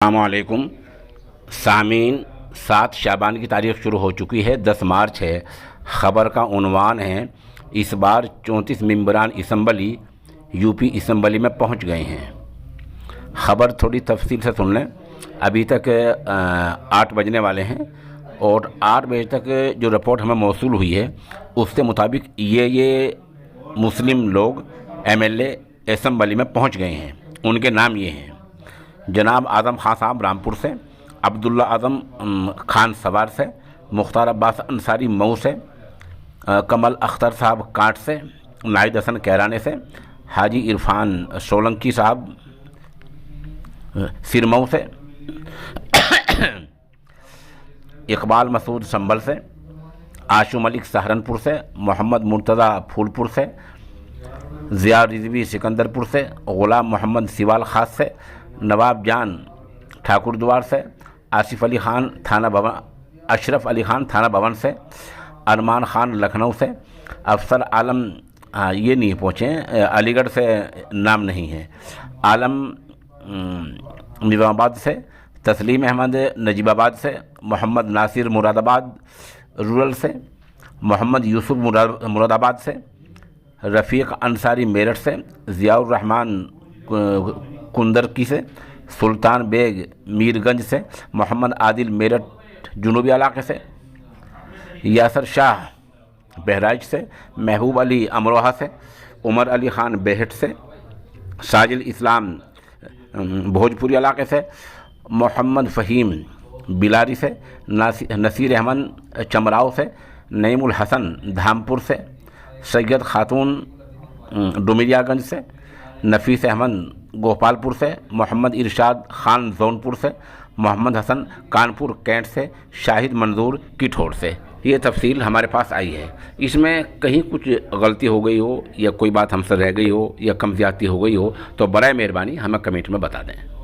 السلام علیکم سامعین، 7 شعبان کی تاریخ شروع ہو چکی ہے، 10 مارچ ہے۔ خبر کا عنوان ہے اس بار 34 ممبران اسمبلی یو پی اسمبلی میں پہنچ گئے ہیں۔ خبر تھوڑی تفصیل سے سن لیں۔ ابھی تک 8 بجنے والے ہیں اور 8 بجے تک جو رپورٹ ہمیں موصول ہوئی ہے اس کے مطابق یہ مسلم لوگ MLA اسمبلی میں پہنچ گئے ہیں۔ ان کے نام یہ ہیں: جناب اعظم خان صاحب رامپور سے، عبداللہ اعظم خان سوار سے، مختار عباس انصاری مئو سے، کمل اختر صاحب کانٹ سے، ناہید حسن کیرانے سے، حاجی عرفان سولنکی صاحب سرمئو سے، اقبال مسعود سنبھل سے، آشو ملک سہارنپور سے، محمد مرتضیٰ پھولپور سے، ضیاء رضوی سکندرپور سے، غلام محمد سوال خاص سے، نواب جان ٹھاکر دوار سے، اشرف علی خان تھانہ بھون سے، ارمان خان لکھنؤ سے، افسر عالم یہ نہیں پہنچے، علی گڑھ سے نام نہیں ہے، عالم نظام آباد سے، تسلیم احمد نجیب آباد سے، محمد ناصر مراد آباد رورل سے، محمد یوسف مراد آباد سے، رفیق انصاری میرٹھ سے، ضیاء الرحمان کندرکی سے، سلطان بیگ میرگنج سے، محمد عادل میرٹھ جنوبی علاقے سے، یاسر شاہ بہرائچ سے، محبوب علی امروہہ سے، عمر علی خان بیہٹ سے، ساجل اسلام بھوجپوری علاقے سے، محمد فہیم بلاری سے، نصیر احمد چمراؤ سے، نعیم الحسن دھامپور سے، سید خاتون ڈومریا گنج سے، نفیس احمد گوپالپور سے، محمد ارشاد خان زونپور سے، محمد حسن کانپور کینٹ سے، شاہد منظور کٹھوڑ سے۔ یہ تفصیل ہمارے پاس آئی ہے۔ اس میں کہیں کچھ غلطی ہو گئی ہو یا کوئی بات ہم سے رہ گئی ہو یا کم زیادتی ہو گئی ہو تو برائے مہربانی ہمیں کمنٹ میں بتا دیں۔